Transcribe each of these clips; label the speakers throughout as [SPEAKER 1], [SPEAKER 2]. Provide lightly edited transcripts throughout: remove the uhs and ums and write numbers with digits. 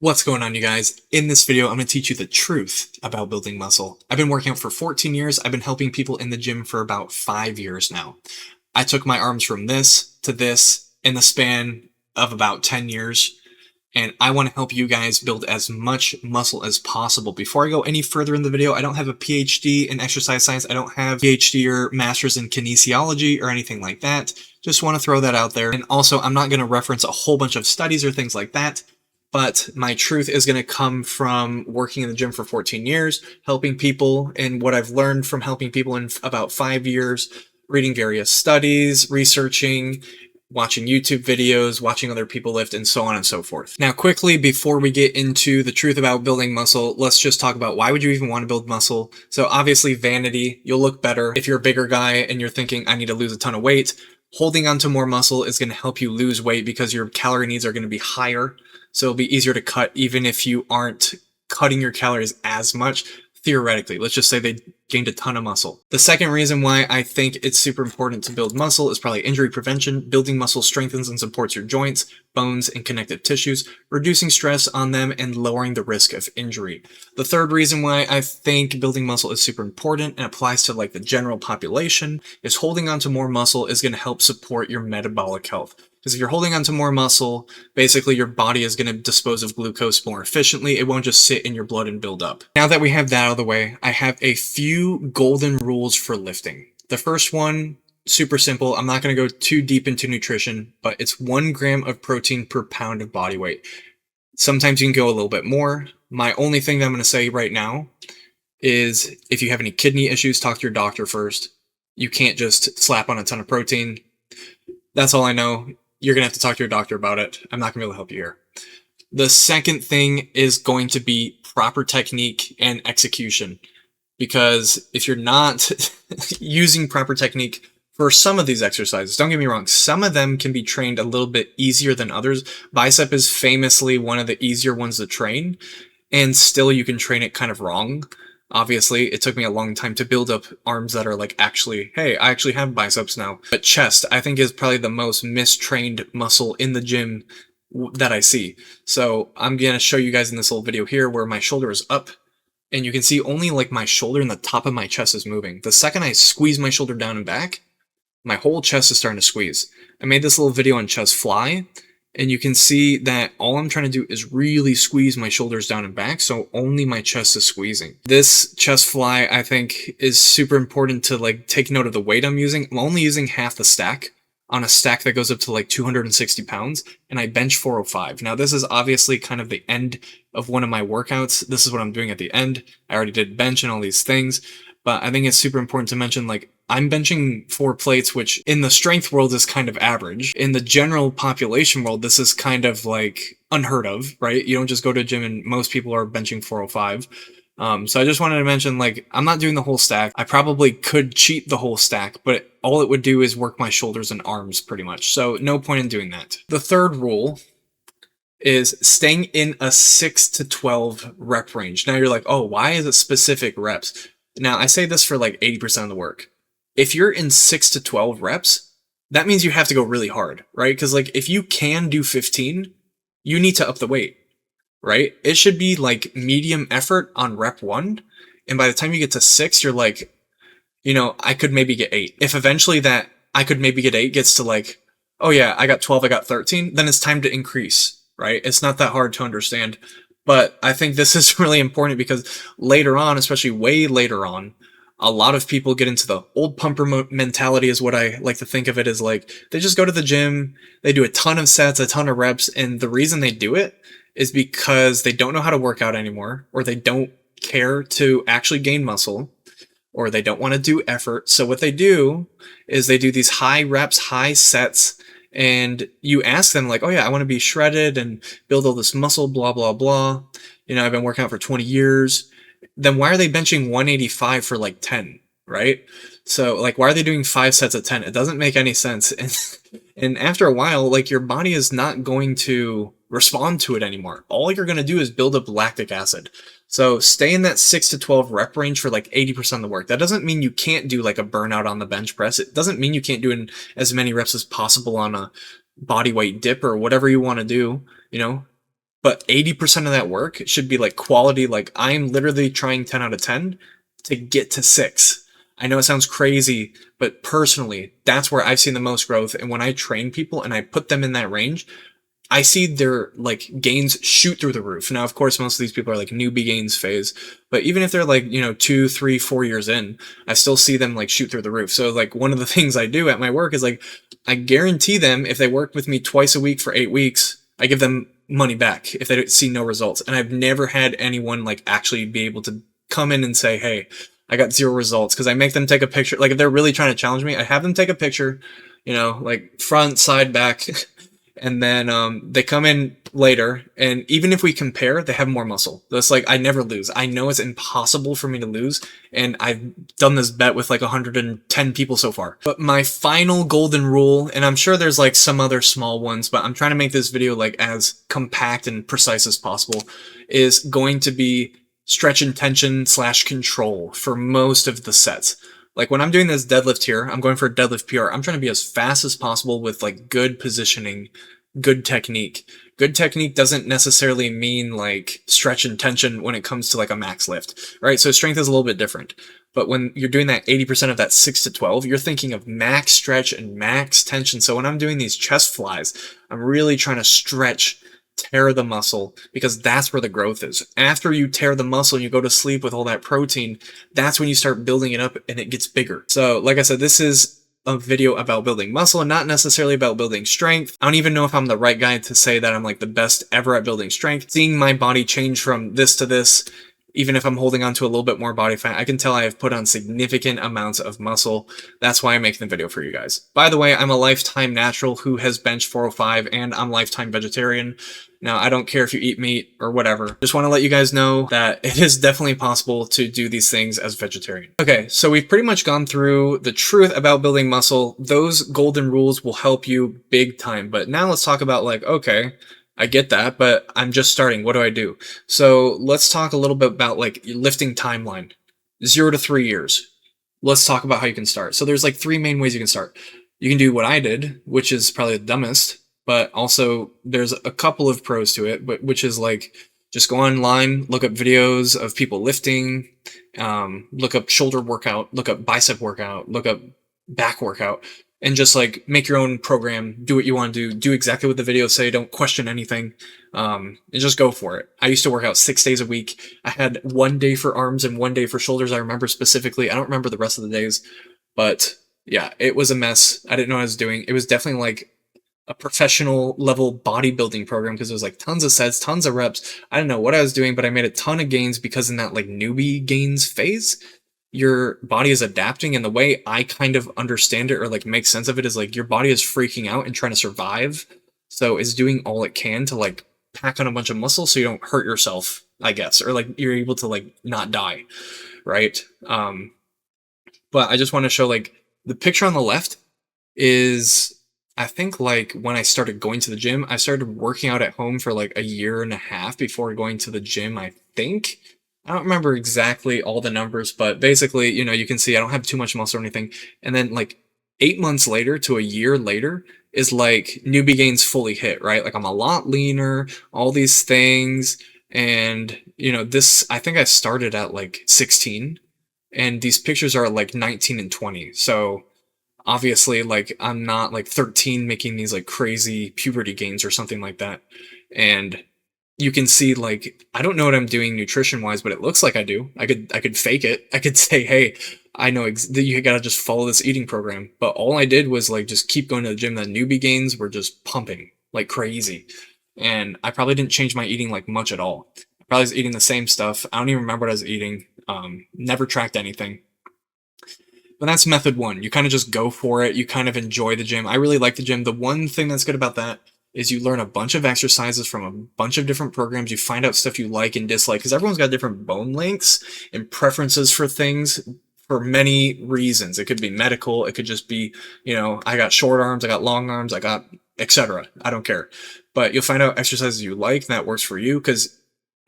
[SPEAKER 1] What's going on, you guys? In this video, I'm going to teach you the truth about building muscle. I've been working out for 14 years. I've been helping people in the gym for about 5 years now. I took my arms from this to this in the span of about 10 years, and I want to help you guys build as much muscle as possible. Before I go any further in the video, I don't have a PhD in exercise science. I don't have a PhD or master's in kinesiology or anything like that. Just want to throw that out there. And also, I'm not going to reference a whole bunch of studies or things like that. But my truth is going to come from working in the gym for 14 years, helping people, and what I've learned from helping people in about 5 years, reading various studies, researching, watching YouTube videos, watching other people lift, and so on and so forth. Now, quickly, before we get into the truth about building muscle, let's just talk about why would you even want to build muscle? So obviously, vanity, you'll look better. If you're a bigger guy and you're thinking, I need to lose a ton of weight, holding on to more muscle is going to help you lose weight because your calorie needs are going to be higher. So it'll be easier to cut even if you aren't cutting your calories as much. Theoretically, let's just say they gained a ton of muscle. The second reason why I think it's super important to build muscle is probably injury prevention. Building muscle strengthens and supports your joints, bones, and connective tissues, reducing stress on them and lowering the risk of injury. The third reason why I think building muscle is super important and applies to like the general population is holding on to more muscle is going to help support your metabolic health. Because if you're holding on to more muscle, basically your body is going to dispose of glucose more efficiently. It won't just sit in your blood and build up. Now that we have that out of the way, I have a few golden rules for lifting. The first one, super simple. I'm not going to go too deep into nutrition, but it's 1 gram of protein per pound of body weight. Sometimes you can go a little bit more. My only thing that I'm going to say right now is if you have any kidney issues, talk to your doctor first. You can't just slap on a ton of protein. That's all I know. You're going to have to talk to your doctor about it. I'm not going to be able to help you here. The second thing is going to be proper technique and execution. Because if you're not using proper technique for some of these exercises, don't get me wrong, some of them can be trained a little bit easier than others. Bicep is famously one of the easier ones to train, and still you can train it kind of wrong. Obviously, it took me a long time to build up arms that are like actually, hey, I actually have biceps now. But chest, I think, is probably the most mistrained muscle in the gym that I see. So I'm going to show you guys in this little video here where my shoulder is up and you can see only like my shoulder and the top of my chest is moving. The second I squeeze my shoulder down and back, my whole chest is starting to squeeze. I made this little video on chest fly, and you can see that all I'm trying to do is really squeeze my shoulders down and back, so only my chest is squeezing. This chest fly, I think, is super important to like take note of the weight I'm using. I'm only using half the stack on a stack that goes up to like 260 pounds, and I bench 405. Now, this is obviously kind of the end of one of my workouts. This is what I'm doing at the end. I already did bench and all these things, but I think it's super important to mention, like, I'm benching 4 plates, which in the strength world is kind of average. In the general population world, this is kind of like unheard of, right? You don't just go to a gym and most people are benching 405. So I just wanted to mention, like, I'm not doing the whole stack. I probably could cheat the whole stack, but all it would do is work my shoulders and arms pretty much. So no point in doing that. The third rule is staying in a 6 to 12 rep range. Now you're like, oh, why is it specific reps? Now I say this for like 80% of the work. If you're in 6 to 12 reps, that means you have to go really hard, right? Because like if you can do 15, you need to up the weight, right? It should be like medium effort on rep 1. And by the time you get to 6, you're like, you know, I could maybe get 8. If eventually that I could maybe get 8 gets to like, oh yeah, I got 12, I got 13, then it's time to increase, right? It's not that hard to understand. But I think this is really important because later on, especially way later on, a lot of people get into the old pumper mentality is what I like to think of it as. Like, they just go to the gym, they do a ton of sets, a ton of reps, and the reason they do it is because they don't know how to work out anymore, or they don't care to actually gain muscle, or they don't want to do effort. So what they do is they do these high reps, high sets, and you ask them like, oh yeah, I want to be shredded and build all this muscle, blah, blah, blah. You know, I've been working out for 20 years. Then why are they benching 185 for like 10, right? So like, why are they doing 5 sets at 10? It doesn't make any sense. And after a while, like, your body is not going to respond to it anymore. All you're going to do is build up lactic acid. So stay in that 6 to 12 rep range for like 80% of the work. That doesn't mean you can't do like a burnout on the bench press. It doesn't mean you can't do as many reps as possible on a body weight dip or whatever you want to do, you know? but 80% of that work should be like quality. Like I'm literally trying 10 out of 10 to get to 6. I know it sounds crazy, but personally, that's where I've seen the most growth. And when I train people and I put them in that range, I see their like gains shoot through the roof. Now, of course, most of these people are like newbie gains phase, but even if they're like, 2, 3, 4 years in, I still see them like shoot through the roof. So like one of the things I do at my work is like, I guarantee them if they work with me twice a week for 8 weeks, I give them money back if they see no results. And I've never had anyone like actually be able to come in and say, hey, I got 0 results, because I make them take a picture. Like if they're really trying to challenge me, I have them take a picture, like front, side, back. And then they come in later, and even if we compare, they have more muscle. That's like, I never lose. I know it's impossible for me to lose, and I've done this bet with like 110 people so far. But my final golden rule, and I'm sure there's like some other small ones, but I'm trying to make this video like as compact and precise as possible, is going to be stretch intention / control for most of the sets. Like when I'm doing this deadlift here, I'm going for a deadlift PR. I'm trying to be as fast as possible with like good positioning, good technique. Good technique doesn't necessarily mean like stretch and tension when it comes to like a max lift, right? So strength is a little bit different. But when you're doing that 80% of that 6 to 12, you're thinking of max stretch and max tension. So when I'm doing these chest flies, I'm really trying to stretch, tear the muscle, because that's where the growth is. After you tear the muscle and you go to sleep with all that protein, that's when you start building it up and it gets bigger. So like I said, this is a video about building muscle and not necessarily about building strength. I don't even know if I'm the right guy to say that I'm like the best ever at building strength. Seeing my body change from this to this, even if I'm holding on to a little bit more body fat, I can tell I have put on significant amounts of muscle. That's why I'm making the video for you guys. By the way, I'm a lifetime natural who has benched 405, and I'm lifetime vegetarian. Now, I don't care if you eat meat or whatever. Just want to let you guys know that it is definitely possible to do these things as vegetarian. Okay, so we've pretty much gone through the truth about building muscle. Those golden rules will help you big time. But now let's talk about like, okay, I get that, but I'm just starting. What do I do? So let's talk a little bit about like lifting timeline, 0 to 3 years. Let's talk about how you can start. So there's like 3 main ways you can start. You can do what I did, which is probably the dumbest, but also there's a couple of pros to it, which is like just go online, look up videos of people lifting, look up shoulder workout, look up bicep workout, look up back workout, and just like make your own program, do what you want to do exactly what the videos say, don't question anything, and just go for it. I used to work out 6 days a week. I had 1 day for arms and 1 day for shoulders. I remember specifically. I don't remember the rest of the days, but yeah, it was a mess. I didn't know what I was doing. It was definitely like a professional level bodybuilding program, because it was like tons of sets, tons of reps. I didn't know what I was doing, but I made a ton of gains, because in that like newbie gains phase, your body is adapting, and the way I kind of understand it or like make sense of it is like your body is freaking out and trying to survive, so it's doing all it can to like pack on a bunch of muscle so you don't hurt yourself, I guess, or like you're able to like not die, right? But I just want to show like the picture on the left is, I think like when I started going to the gym. I started working out at home for like a year and a half before going to the gym, I think. I don't remember exactly all the numbers, but basically, you can see I don't have too much muscle or anything. And then like 8 months later to a year later is like newbie gains fully hit, right? Like I'm a lot leaner, all these things. And, this, I think I started at like 16, and these pictures are like 19 and 20. So obviously, like I'm not like 13 making these like crazy puberty gains or something like that. And you can see like I don't know what I'm doing nutrition wise, but it looks like I do. I could fake it. I could say, hey, I know that you gotta just follow this eating program. But all I did was like just keep going to the gym. The newbie gains were just pumping like crazy, and I probably didn't change my eating like much at all. I probably was eating the same stuff. I don't even remember what I was eating. Never tracked anything. But that's method 1. You kind of just go for it. You kind of enjoy the gym. I really like the gym. The one thing that's good about that is you learn a bunch of exercises from a bunch of different programs. You find out stuff you like and dislike, because everyone's got different bone lengths and preferences for things for many reasons. It could be medical. It could just be, I got short arms, I got long arms, I got etc. I don't care. But you'll find out exercises you like and that works for you, because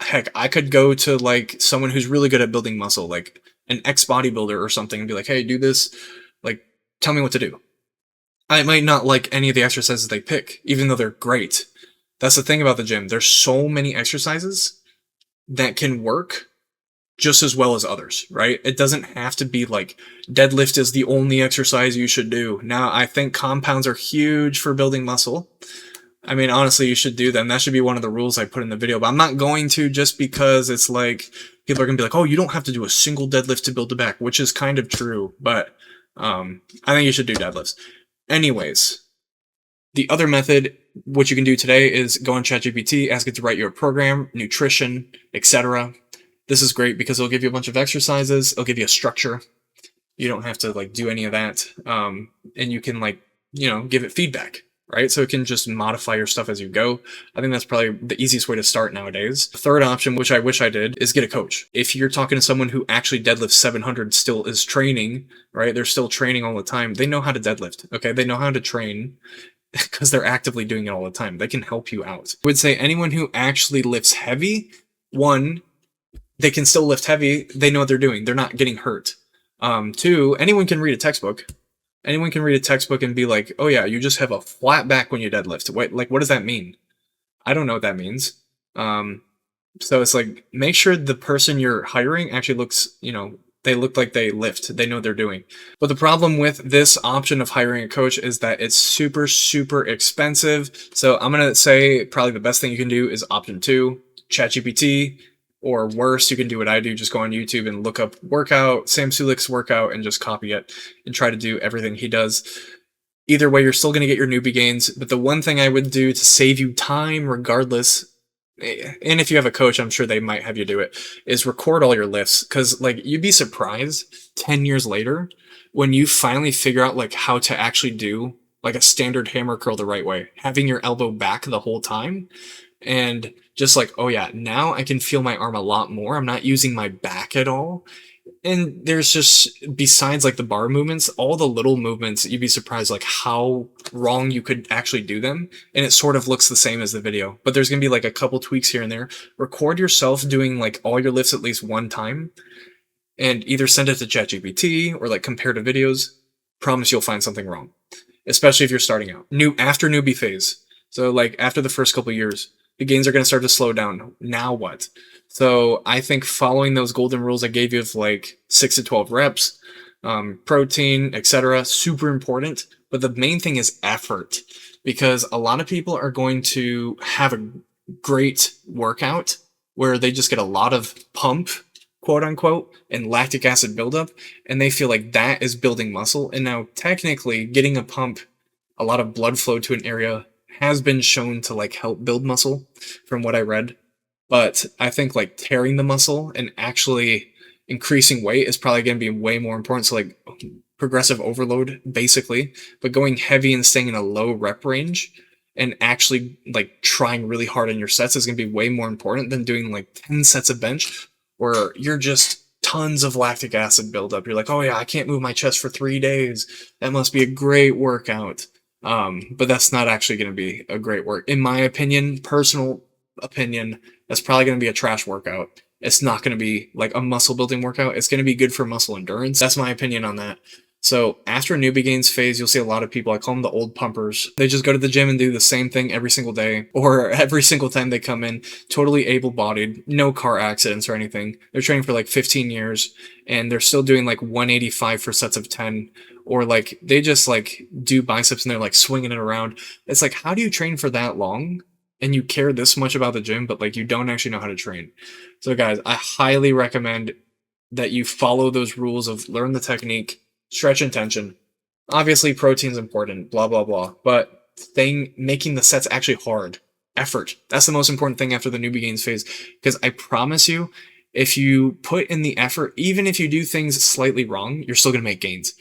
[SPEAKER 1] heck, I could go to like someone who's really good at building muscle, like an ex-bodybuilder or something, and be like, hey, do this, like, tell me what to do. I might not like any of the exercises they pick, even though they're great. That's the thing about the gym. There's so many exercises that can work just as well as others, right? It doesn't have to be like deadlift is the only exercise you should do. Now, I think compounds are huge for building muscle. I mean, honestly, you should do them. That should be one of the rules I put in the video, but I'm not going to just because it's like people are going to be like, oh, you don't have to do a single deadlift to build the back, which is kind of true, but I think you should do deadlifts. Anyways, the other method, what you can do today is go on ChatGPT, ask it to write you a program, nutrition, etc. This is great because it'll give you a bunch of exercises. It'll give you a structure. You don't have to like do any of that. And you can like, give it feedback, right? So it can just modify your stuff as you go. I think that's probably the easiest way to start nowadays. The third option, which I wish I did, is get a coach. If you're talking to someone who actually deadlifts 700, still is training, right? They're still training all the time. They know how to deadlift, okay? They know how to train because they're actively doing it all the time. They can help you out. I would say anyone who actually lifts heavy, one, they can still lift heavy. They know what they're doing. They're not getting hurt. Two, anyone can read a textbook. Anyone can read a textbook and be like, oh yeah, you just have a flat back when you deadlift. Wait, like, what does that mean? I don't know what that means. So it's like, make sure the person you're hiring actually looks, they look like they lift. They know what they're doing. But the problem with this option of hiring a coach is that it's super, super expensive. So I'm going to say probably the best thing you can do is option 2, ChatGPT. Or worse, you can do what I do, just go on YouTube and look up workout, Sam Sulik's workout, and just copy it and try to do everything he does. Either way, you're still going to get your newbie gains. But the one thing I would do to save you time regardless, and if you have a coach, I'm sure they might have you do it, is record all your lifts. Because like you'd be surprised 10 years later when you finally figure out like how to actually do like a standard hammer curl the right way, having your elbow back the whole time. And just like, oh yeah, now I can feel my arm a lot more. I'm not using my back at all. And there's just, besides like the bar movements, all the little movements, you'd be surprised like how wrong you could actually do them. And it sort of looks the same as the video, but there's going to be like a couple tweaks here and there. Record yourself doing like all your lifts at least one time and either send it to ChatGPT or like compare to videos. Promise you'll find something wrong, especially if you're starting out. After newbie phase. So like after the first couple years, the gains are going to start to slow down. Now what? So I think following those golden rules I gave you of like 6 to 12 reps, protein, etc., super important. But the main thing is effort, because a lot of people are going to have a great workout where they just get a lot of pump, quote unquote, and lactic acid buildup, and they feel like that is building muscle. And now technically getting a pump, a lot of blood flow to an area has been shown to like help build muscle from what I read. But I think like tearing the muscle and actually increasing weight is probably going to be way more important. So like progressive overload basically, but going heavy and staying in a low rep range and actually like trying really hard on your sets is going to be way more important than doing like 10 sets of bench where you're just tons of lactic acid buildup. You're like, oh yeah, I can't move my chest for 3 days. That must be a great workout. But that's not actually going to be a great work. In my opinion, personal opinion, that's probably going to be a trash workout. It's not going to be like a muscle building workout. It's going to be good for muscle endurance. That's my opinion on that. So after newbie gains phase, you'll see a lot of people, I call them the old pumpers. They just go to the gym and do the same thing every single day or every single time they come in, totally able-bodied, no car accidents or anything. They're training for like 15 years and they're still doing like 185 for sets of 10, or like they just like do biceps and they're like swinging it around. It's like, how do you train for that long and you care this much about the gym, but like you don't actually know how to train? So guys, I highly recommend that you follow those rules of learn the technique, stretch and tension. Obviously, protein's important, blah, blah, blah. But making the sets actually hard. Effort. That's the most important thing after the newbie gains phase. Because I promise you, if you put in the effort, even if you do things slightly wrong, you're still going to make gains.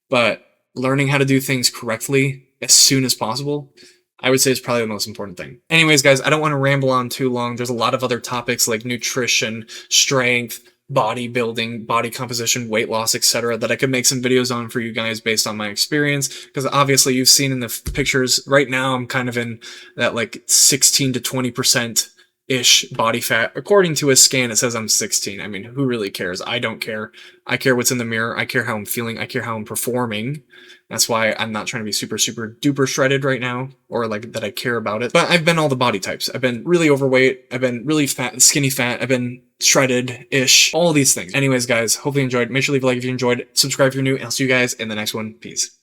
[SPEAKER 1] But learning how to do things correctly as soon as possible, I would say is probably the most important thing. Anyways, guys, I don't want to ramble on too long. There's a lot of other topics like nutrition, strength, bodybuilding, body composition, weight loss, etc. that I could make some videos on for you guys based on my experience. Because obviously you've seen in the pictures right now, I'm kind of in that like 16 to 20% ish body fat. According to a scan, it says I'm 16. I mean, who really cares? I don't care. I care what's in the mirror. I care how I'm feeling. I care how I'm performing. That's why I'm not trying to be super, super duper shredded right now, or like that I care about it. But I've been all the body types. I've been really overweight. I've been really fat, skinny fat. I've been shredded-ish. All these things. Anyways, guys, hopefully you enjoyed. Make sure to leave a like if you enjoyed. Subscribe if you're new, and I'll see you guys in the next one. Peace.